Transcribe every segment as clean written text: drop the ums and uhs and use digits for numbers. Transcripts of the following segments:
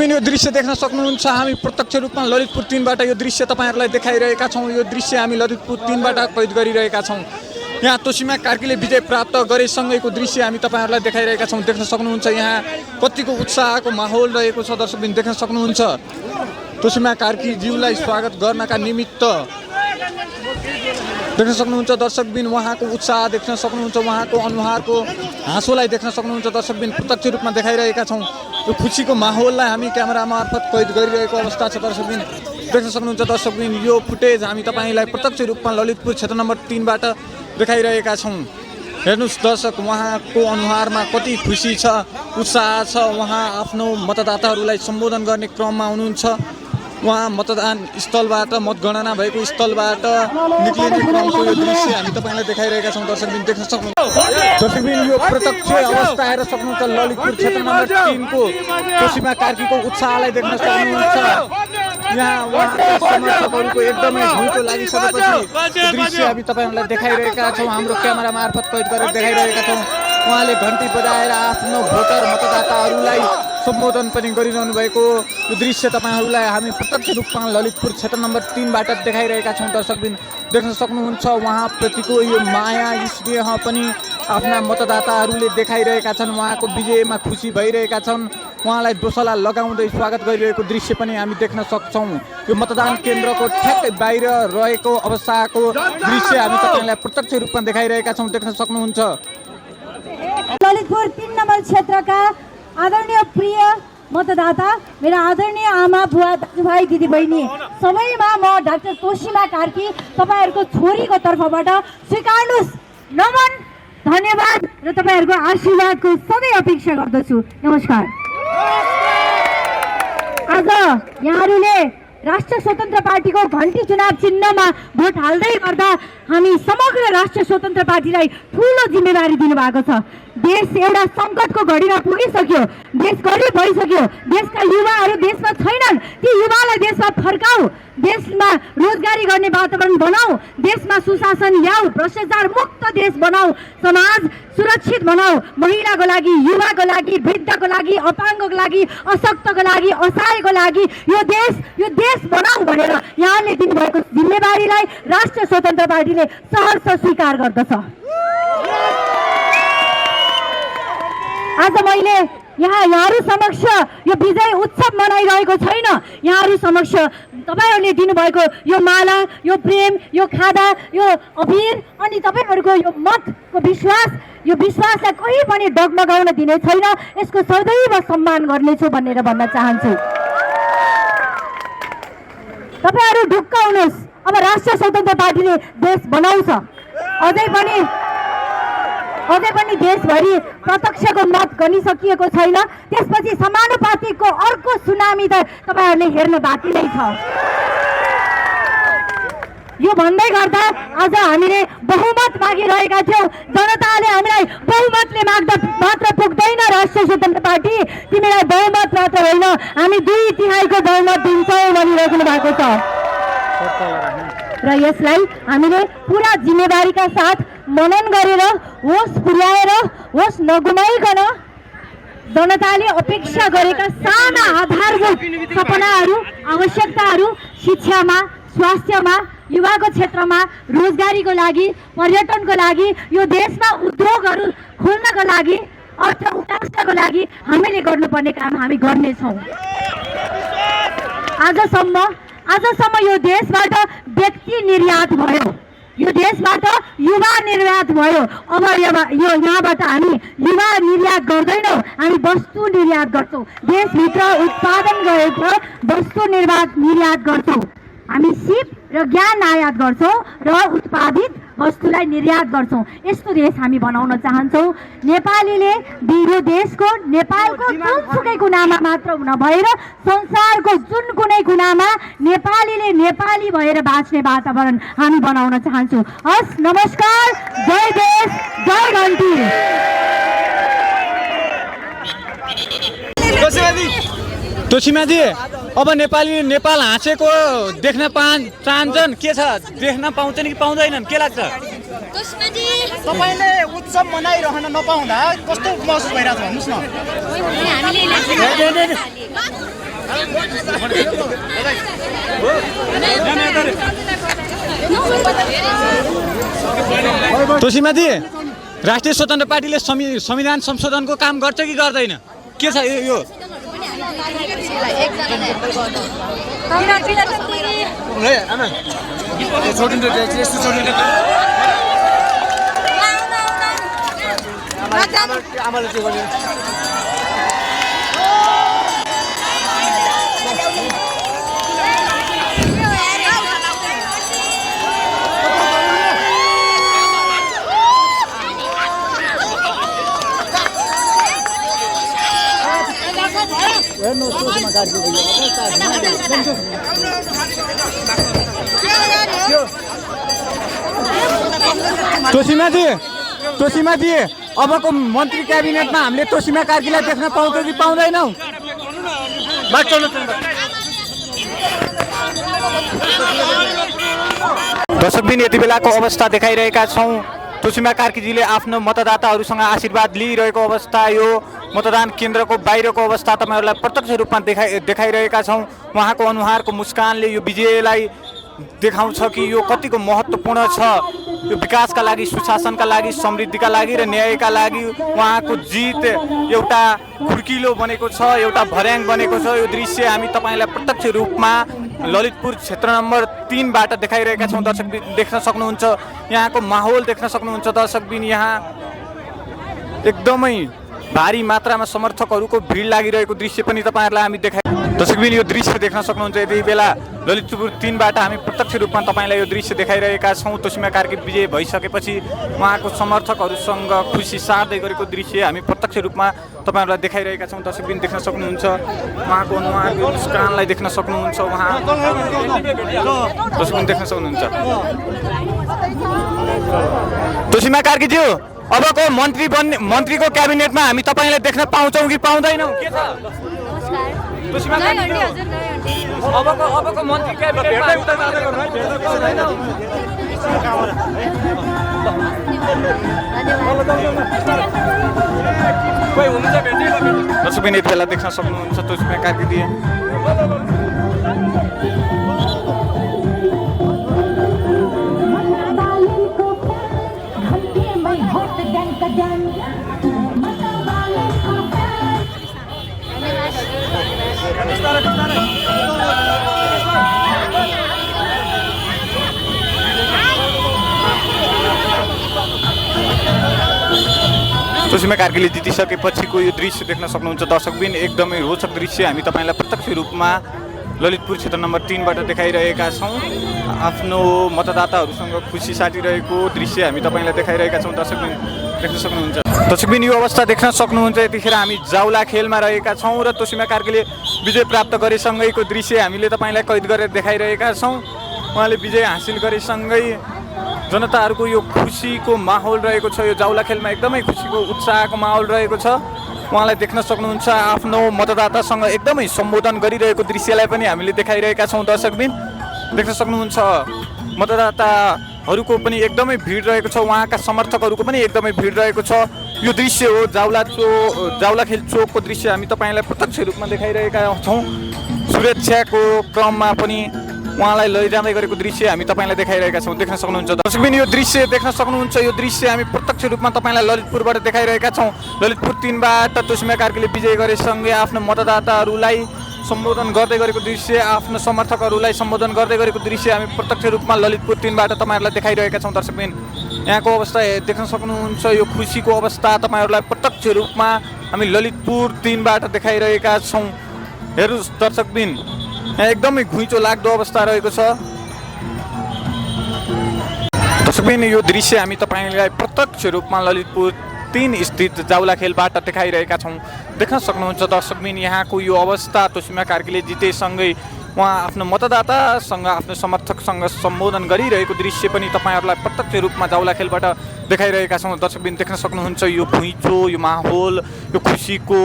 दर्शकबिन यो दृश्य देख्न सक्नुहुन्छ हामी प्रत्यक्ष रूपमा ललितपुर 3बाट यो दृश्य तपाईहरुलाई देखाइरहेका छौं। यो दृश्य हामी ललितपुर 3बाट कैद गरिरहेका छौं। यहाँ तोसीमा कार्कीले विजय प्राप्त गरेसँगैको दृश्य हामी तपाईहरुलाई देखाइरहेका छौं। देख्न सक्नुहुन्छ यहाँ कतिको उत्साहको माहौल रहेको छ। दर्शकबिन देख्न सक्नुहुन्छ तोसीमा कार्की ज्यूलाई स्वागत गर्नका निमित्त देख्न सक्नुहुन्छ दर्शकबिन उहाँको उत्साह देख्न सक्नुहुन्छ, उहाँको अनुहारको हाँसोलाई देख्न सक्नुहुन्छ। दर्शकबिन प्रत्यक्ष रूपमा देखाइरहेका छौं। यो खुसीको माहौललाई हामी क्यामेरा मार्फत कैद गरिरहेको अवस्था छ। दर्शकबिन देख्न सक्नुहुन्छ दर्शकबिन यो फुटेज हामी तपाईलाई प्रत्यक्ष रूपमा ललितपुर क्षेत्र नम्बर 3बाट देखाइरहेका छौं। हेर्नुस् दर्शक उहाँको अनुहारमा कति खुसी छ, उत्साह छ। उहाँ आफ्नो मतदाताहरूलाई सम्बोधन गर्ने क्रममा हुनुहुन्छ। उहाँ मतदान स्थलबाट मतगणना भएको स्थलबाट निक्लिने क्रमको यो दृश्य हामी तपाईलाई देखाइरहेका छौं। दर्शकबिन देख्न सक्नुहुन्छ दर्शकबिन यो प्रत्यक्ष अवस्था हेरेर सक्नुहुन्छ ललितपुर क्षेत्र नम्बर 3 को तोसीमा कार्कीको उत्साहलाई देख्न सक्नुहुन्छ। यहाँ उहाँका समर्थकहरूको एकदमै भुइँचो लागिसकेपछि दृश्य हामी तपाईहरुलाई देखाइरहेका छौं। हाम्रो क्यामेरा मार्फत कैद गरेर देखाइरहेका छौं। उहाँले घण्टी बजाएर आफ्नो भोटर मतदाताहरूलाई सम्बोधन पनि गरिरहनु भएको यो दृश्य तपाईहरुलाई हामी प्रत्यक्ष रूपमा ललितपुर क्षेत्र नम्बर 3बाट देखाइरहेका छौं। दर्शकबिन देख्न सक्नुहुन्छ उहाँप्रतिको यो माया स्नेह पनि आफ्ना मतदाताहरूले देखाइरहेका छन्। उहाँको विजयमा खुसी भइरहेका छन्। उहाँलाई दोसला लगाउँदै स्वागत गरिरहेको दृश्य पनि हामी देख्न सक्छौं। यो मतदान केन्द्रको ठ्याक्कै बाहिर रहेको अवस्थाको दृश्य हामी तपाईलाई प्रत्यक्ष रूपमा देखाइरहेका छौं। देख्न सक्नुहुन्छ ललितपुर 3 नम्बर क्षेत्रका आदरणीय प्रिय मतदाता, मेरा आदरणीय आमा बुवा दाजुभाइ दिदीबहिनी सबैमा म डाक्टर तोसीमा कार्की तपाईहरुको छोरीको तर्फबाट स्वीकार्नुस् नमन, धन्यवाद र तपाईहरुको आशीर्वादको सधैँ अपेक्षा गर्दछु। नमस्कार। आज यहाँहरूले राष्ट्रिय स्वतन्त्र पार्टीको घण्टी चुनाव चिन्हमा भोट हाल्दै गर्दा हामी समग्र राष्ट्रिय स्वतन्त्र पार्टीलाई ठूलो जिम्मेवारी दिनुभएको छ। देश एउटा संकटको घडीमा पुगिसक्यो, देश गरिब भइसक्यो, देशका युवाहरू देशमा छैनन्, ती युवालाई देशमा फर्काऊ, देशमा रोजगारी गर्ने वातावरण बनाऊ, देशमा सुशासन ल्याऊ, भ्रष्टाचार मुक्त देश बनाऊ, समाज सुरक्षित बनाऊ, महिलाको लागि, युवाको लागि, वृद्धको लागि, अपाङ्गको लागि, अशक्तको लागि, असहायको लागि यो देश बनाऊ भनेर यहाँले दिनुभएको जिम्मेवारीलाई राष्ट्रिय स्वतन्त्र पार्टीले सहर्ष स्वीकार गर्दछ। आज मैले यहाँहरू समक्ष यो विजय उत्सव मनाइरहेको छैन। यहाँहरू समक्ष तपाईहरुले दिनुभएको यो माला, यो प्रेम, यो खादा, यो अबीर अनि तपाईहरुको यो मतको विश्वास, यो विश्वासलाई कहीँ पनि डगमगाउन दिने छैन। यसको सदैव सम्मान गर्नेछु भनेर भन्न चाहन्छु। तपाईहरु ढुक्क हुनुहोस्, अब राष्ट्रिय स्वतन्त्र पार्टीले देश बनाउँछ। अझै पनि देशभरि प्रत्यक्षको मत गनिसकिएको छैन। त्यसपछि समानुपातिकको अर्को सुनामी त तपाईहरुले हेर्न बाँकी नै छ। यो भन्दै गर्दा आज हामीले बहुमत मागिरहेका थियौं। जनताले हामीलाई बहुमतले माग्दा मात्र पुग्दैन राष्ट्रिय स्वतन्त्र पार्टी, तिमीलाई बहुमत मात्र होइन हामी 2/3 बहुमत दिन्छौँ भनिराख्नु भएको छ। र यसलाई हामीले पुरा जिम्मेवारीका साथ मनन गरेर होस पुर्याएर होस नगुमाइकन जनताले अपेक्षा गरेका साना आधारभूत सपनाहरू, आवश्यकताहरू शिक्षामा, स्वास्थ्यमा, युवाको क्षेत्रमा, रोजगारीको लागि, पर्यटनको लागि, यो देशमा उद्योगहरू खोल्नको लागि, अर्थ उन्नयनको लागि हामीले गर्नुपर्ने काम हामी गर्नेछौँ। आजसम्म यो देशबाट व्यक्ति निर्यात भयो, यो देशबाट युवा निर्यात भयो। अब यहाँबाट हामी युवा निर्यात गर्दैनौँ, हामी वस्तु निर्यात गर्छौँ। देशभित्र उत्पादन गरेको वस्तु निर्यात गर्छौँ। हामी सिप र ज्ञान आयात गर्छौँ र उत्पादित वस्तुलाई निर्यात गर्छौँ। यस्तो देश हामी बनाउन चाहन्छौँ। नेपालीले यो देशको, नेपालको जुनसुकै कुनामा मात्र नभएर संसारको जुन कुनै कुनामा नेपालीले नेपाली भएर बाँच्ने वातावरण हामी बनाउन चाहन्छौँ। हस्, नमस्कार, जय देश, जय घण्टी। तोसीमाजी, अब नेपाल हाँसेको देख्न चाहन्छन्, के छ देख्न पाउँछन् कि पाउँदैनन्, के लाग्छ? तपाईले उत्सव मनाइरहन नपाउँदा कस्तो महसुस भइरहेछ भन्नुस् न। तोसीमाथि राष्ट्रिय स्वतन्त्र पार्टीले संविधान संशोधनको काम गर्छ कि गर्दैन के छ यो तोसीमाथि अबको मन्त्री क्याबिनेटमा हामीले तोसीमा कार्कीलाई देख्न पाउँछौँ कि पाउँदैनौँ दर्शकबिन यति बेलाको अवस्था देखाइरहेका छौँ तोसीमा कार्कीजीले आफ्नो मतदाताहरूसँग आशीर्वाद लिइरहेको अवस्था यो मतदान केन्द्रको बाहिरको अवस्था तपाईहरुलाई प्रत्यक्ष रूपमा देखाइरहेका छौँ उहाँको अनुहारको मुस्कानले यो विजयलाई देखाउँछ कि यो कतिको महत्त्वपूर्ण छ यो विकासका लागि सुशासनका लागि समृद्धिका लागि र न्यायका लागि उहाँको जित एउटा खुड्किलो बनेको छ एउटा भर्याङ बनेको छ यो दृश्य हामी तपाईलाई प्रत्यक्ष रूपमा ललितपुर क्षेत्र नम्बर 3 बाट देखाइरहेका छौँ दर्शक देख्न सक्नुहुन्छ यहाँको माहौल देख्न सक्नुहुन्छ दर्शकबिन यहाँ एकदमै भारी मात्रामा समर्थकहरूको भिड लागिरहेको दृश्य पनि तपाईहरुलाई हामी देखाइ दर्शकबिन यो दृश्य देख्न सक्नुहुन्छ यति बेला ललितपुर 3 बाट हामी प्रत्यक्ष रूपमा तपाईलाई यो दृश्य देखाइरहेका छौँ तोसीमा कार्की विजय भइसकेपछि उहाँको समर्थकहरूसँग खुसी सार्दै गरेको दृश्य हामी प्रत्यक्ष रूपमा तपाईहरुलाई देखाइरहेका छौँ दर्शकबिन देख्न सक्नुहुन्छ उहाँको अनुहारको मुस्कानलाई देख्न सक्नुहुन्छ उहाँ दर्शकबिन देख्न सक्नुहुन्छ तोसीमा कार्कीज्यू अबको मन्त्रीको क्याबिनेटमा हामी तपाईलाई देख्न पाउँछौँ कि पाउँदैनौँ के छ तोसीमा कार्की अबको मन्त्री क्याबिनेटमा दर्शकबिन यति बेला देख्न सक्नुहुन्छ तोसीमा कार्कीजी तोसीमा कार्कीले जितिसकेपछिको यो दृश्य देख्न सक्नुहुन्छ दर्शकबिन एकदमै रोचक दृश्य हामी तपाईलाई प्रत्यक्ष रूपमा ललितपुर क्षेत्र नम्बर 3 बाट देखाइरहेका छौँ आफ्नो मतदाताहरूसँग खुसी साटिरहेको दृश्य हामी तपाईलाई देखाइरहेका छौँ दर्शकबिन देख्न सक्नुहुन्छ दर्शकबिन यो अवस्था देख्न सक्नुहुन्छ यतिखेर हामी जाउला खेलमा रहेका छौँ र तोसीमा कार्कीले विजय प्राप्त गरेसँगैको दृश्य हामीले तपाईलाई कैद गरेर देखाइरहेका छौँ उहाँले विजय हासिल गरेसँगै जनताहरूको यो खुसीको माहौल रहेको छ यो जाउला खेलमा एकदमै खुसीको उत्साहको माहौल रहेको छ उहाँलाई देख्न सक्नुहुन्छ आफ्नो मतदातासँग एकदमै सम्बोधन गरिरहेको दृश्यलाई पनि हामीले देखाइरहेका छौँ दर्शकबिन देख्न सक्नुहुन्छ मतदाताहरूको पनि एकदमै भिड रहेको छ उहाँका समर्थकहरूको पनि एकदमै भिड रहेको छ यो दृश्य हो जाउला खेल चोकको दृश्य हामी तपाईलाई प्रत्यक्ष रूपमा देखाइरहेका छौँ सुरक्षाको क्रममा पनि उहाँलाई लैजाँदै गरेको दृश्य हामी तपाईलाई देखाइरहेका छौँ देख्न सक्नुहुन्छ दर्शकबिन यो दृश्य देख्न सक्नुहुन्छ यो दृश्य हामी प्रत्यक्ष रूपमा तपाईलाई ललितपुरबाट देखाइरहेका छौँ ललितपुर 3 बाट तोसीमा कार्कीले विजय गरेसँगै आफ्नो मतदाताहरूलाई सम्बोधन गर्दै गरेको दृश्य आफ्नो समर्थकहरूलाई सम्बोधन गर्दै गरेको दृश्य हामी प्रत्यक्ष रूपमा ललितपुर 3 बाट तपाईहरुलाई देखाइरहेका छौँ दर्शकबिन यहाँको अवस्था देख्न सक्नुहुन्छ यो खुसीको अवस्था तपाईहरुलाई प्रत्यक्ष रूपमा हामी ललितपुर 3 बाट देखाइरहेका छौँ हेर्नुस् दर्शकबिन यहाँ एकदमै घुइँचो लाग्दो अवस्था रहेको छ दर्शकबिन यो दृश्य हामी तपाईलाई प्रत्यक्ष रूपमा ललितपुर 3 स्थित जाउला खेलबाट देखाइरहेका छौँ देख्न सक्नुहुन्छ दर्शकबिन यहाँको यो अवस्था तोसीमा कार्कीले जितेसँगै उहाँ आफ्नो मतदातासँग आफ्नो समर्थकसँग सम्बोधन गरिरहेको दृश्य पनि तपाईहरुलाई प्रत्यक्ष रूपमा जाउला खेलबाट देखाइरहेका छौँ दर्शकबिन देख्न सक्नुहुन्छ यो घुइँचो यो माहौल यो खुसीको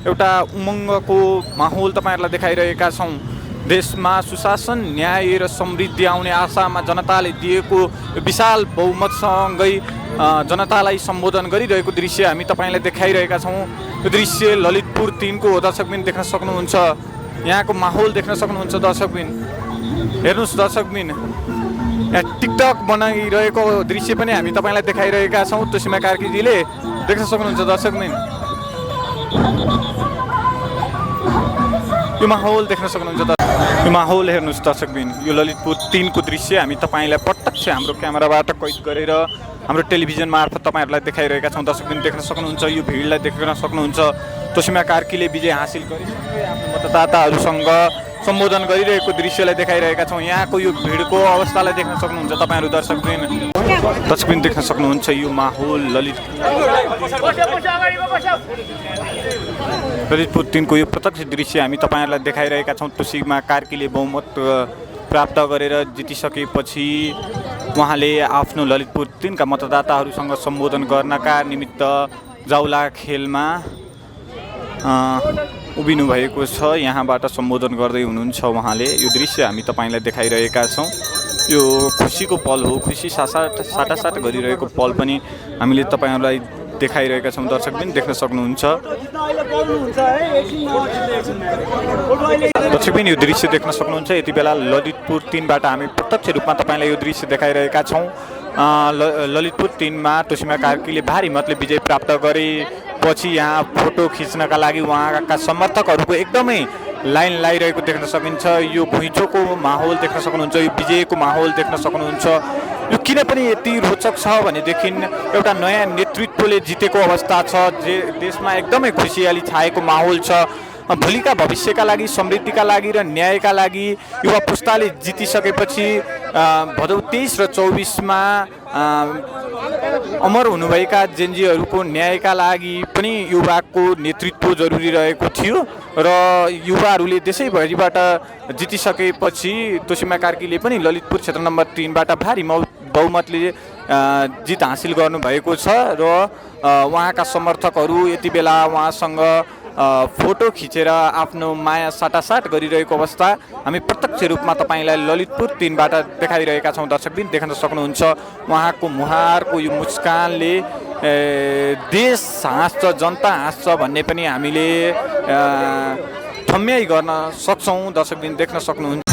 एउटा उमङ्गको माहौल तपाईहरुलाई देखाइरहेका छौँ देशमा सुशासन न्याय र समृद्धि आउने आशामा जनताले दिएको विशाल बहुमतसँगै जनतालाई सम्बोधन गरिरहेको दृश्य हामी तपाईलाई देखाइरहेका छौँ यो दृश्य ललितपुर 3 को दर्शकबिन देख्न सक्नुहुन्छ यहाँको माहौल देख्न सक्नुहुन्छ दर्शकबिन। हेर्नुहोस् दर्शकबिन, यहाँ टिकटक बनाइरहेको दृश्य पनि हामी तपाईँलाई देखाइरहेका छौँ। तोसीमा कार्कीजीले देख्न सक्नुहुन्छ दर्शकबिन। यो माहौल देख्न सक्नुहुन्छ। यो माहौल हेर्नुहोस् दर्शकबिन। यो ललितपुर 3 को दृश्य हामी तपाईँलाई प्रत्यक्ष हाम्रो क्यामेराबाट कैद गरेर हाम्रो टेलिभिजन मार्फत तपाईँहरूलाई देखाइरहेका छौँ। दर्शकबिन देख्न सक्नुहुन्छ। यो भिडलाई देख्न सक्नुहुन्छ। तोसीमा कार्कीले विजय हासिल गरिसके आफ्नो मतदाताहरूसँग सम्बोधन गरिरहेको दृश्यलाई देखाइरहेका छौँ। यहाँको यो भिडको अवस्थालाई देख्न सक्नुहुन्छ तपाईँहरू दर्शकबिन। दर्शकबिन देख्न सक्नुहुन्छ यो माहौल ललितपुर 3 को यो प्रत्यक्ष दृश्य हामी तपाईँहरूलाई देखाइरहेका छौँ। तोसीमा कार्कीले बहुमत प्राप्त गरेर जितिसकेपछि उहाँले आफ्नो ललितपुर 3 का मतदाताहरूसँग सम्बोधन गर्नका निमित्त जाउला खेलमा उभिनु भएको छ। यहाँबाट सम्बोधन गर्दै हुनुहुन्छ उहाँले। यो दृश्य हामी तपाईँलाई देखाइरहेका छौँ। यो खुसीको पल हो। खुसी साटासाट गरिरहेको पल पनि हामीले तपाईँहरूलाई देखाइरहेका छौँ। दर्शकबिन देख्न सक्नुहुन्छ। दर्शकबिन यो दृश्य देख्न सक्नुहुन्छ। यति बेला ललितपुर 3 बाट हामी प्रत्यक्ष रूपमा तपाईँलाई यो दृश्य देखाइरहेका छौँ। ललितपुर 3 मा तोसीमा कार्कीले भारी मतले विजय प्राप्त गरेपछि यहाँ फोटो खिच्नका लागि उहाँका समर्थकहरूको एकदमै लाइन लगाइरहेको देख्न सकिन्छ। यो घुइँचोको माहौल देख्न सक्नुहुन्छ। यो विजयको माहौल देख्न सक्नुहुन्छ। यो किन पनि यति रोचक छ भनेदेखि एउटा नयाँ नेतृत्वले जितेको अवस्था छ। जे देशमा एकदमै खुसियाली छाएको माहौल छ। भोलिका भविष्यका लागि, समृद्धिका लागि र न्यायका लागि युवा पुस्ताले जितिसकेपछि भदौ 23 र 24 मा अमर हुनुभएका जेनजीहरूको न्यायका लागि पनि युवाको नेतृत्व जरुरी रहेको थियो र युवाहरूले देशैभरिबाट जितिसकेपछि तोसीमा कार्कीले पनि ललितपुर क्षेत्र नम्बर 3 बाट भारी बहुमतले जित हासिल गर्नुभएको छ र उहाँका समर्थकहरू यति बेला उहाँसँग फोटो खिचेर आफ्नो माया साटासाट गरिरहेको अवस्था हामी प्रत्यक्ष रूपमा तपाईँलाई ललितपुर 3 बाट देखाइरहेका छौँ। दर्शकबिन देख्न सक्नुहुन्छ। उहाँको मुहारको यो मुस्कानले देश हाँस्छ, जनता हाँस्छ भन्ने पनि हामीले ठम्याइ गर्न सक्छौँ। दर्शकबिन देख्न सक्नुहुन्छ।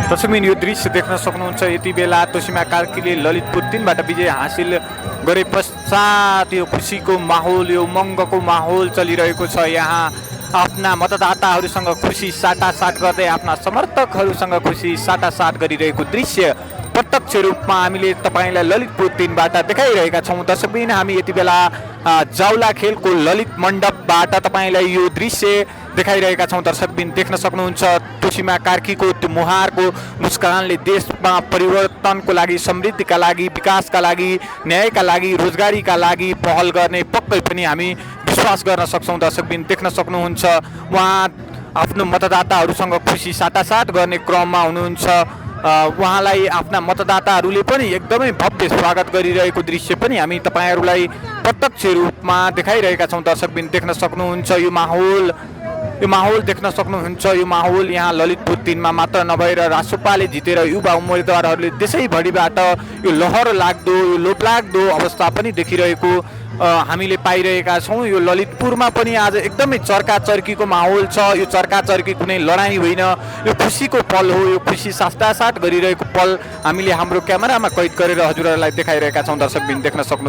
दर्शकबिन यो दृश्य देख्न सक्नुहुन्छ। यति बेला तोसीमा कार्कीले ललितपुर 3 बाट विजय हासिल गरे पश्चात यो खुसीको माहौल, यो उमङ्गको माहौल चलिरहेको छ। यहाँ आफ्ना मतदाताहरूसँग खुसी साटासाट गर्दै आफ्ना समर्थकहरूसँग खुसी साटासाट गरिरहेको दृश्य प्रत्यक्ष रूपमा हामीले तपाईँलाई ललितपुर 3 बाट देखाइरहेका छौँ। दर्शकबिन हामी यति बेला जाउला खेलको ललित मण्डपबाट तपाईँलाई यो दृश्य देखाइरहेका छौँ। दर्शकबिन देख्न सक्नुहुन्छ। तोसीमा कार्कीको त्यो मुहारको मुस्कानले देशमा परिवर्तनको लागि, समृद्धिका लागि, विकासका लागि, न्यायका लागि, रोजगारीका लागि पहल गर्ने पक्कै पनि हामी विश्वास गर्न सक्छौँ। दर्शकबिन देख्न सक्नुहुन्छ। उहाँ आफ्नो मतदाताहरूसँग खुसी साटासाट गर्ने क्रममा हुनुहुन्छ। उहाँलाई आफ्ना मतदाताहरूले पनि एकदमै भव्य स्वागत गरिरहेको दृश्य पनि हामी तपाईँहरूलाई प्रत्यक्ष रूपमा देखाइरहेका छौँ। दर्शकबिन देख्न सक्नुहुन्छ। यो माहौल देख्न सक्नुहुन्छ। यो माहौल यहाँ ललितपुर 3 मा मात्र नभएर रासोपाले जितेर युवा उम्मेदवारहरूले देशैभरिबाट यो लहर लाग्दो, यो लोभलाग्दो अवस्था पनि देखिरहेको हामीले पाइरहेका छौँ। यो ललितपुरमा पनि आज एकदमै चर्काचर्कीको माहौल छ। यो चर्काचर्की कुनै लडाइँ होइन, यो खुसीको पल हो। यो खुसी साटासाट गरिरहेको पल हामीले हाम्रो क्यामेरामा कैद गरेर हजुरहरूलाई देखाइरहेका छौँ। दर्शकबिन देख्न सक्नु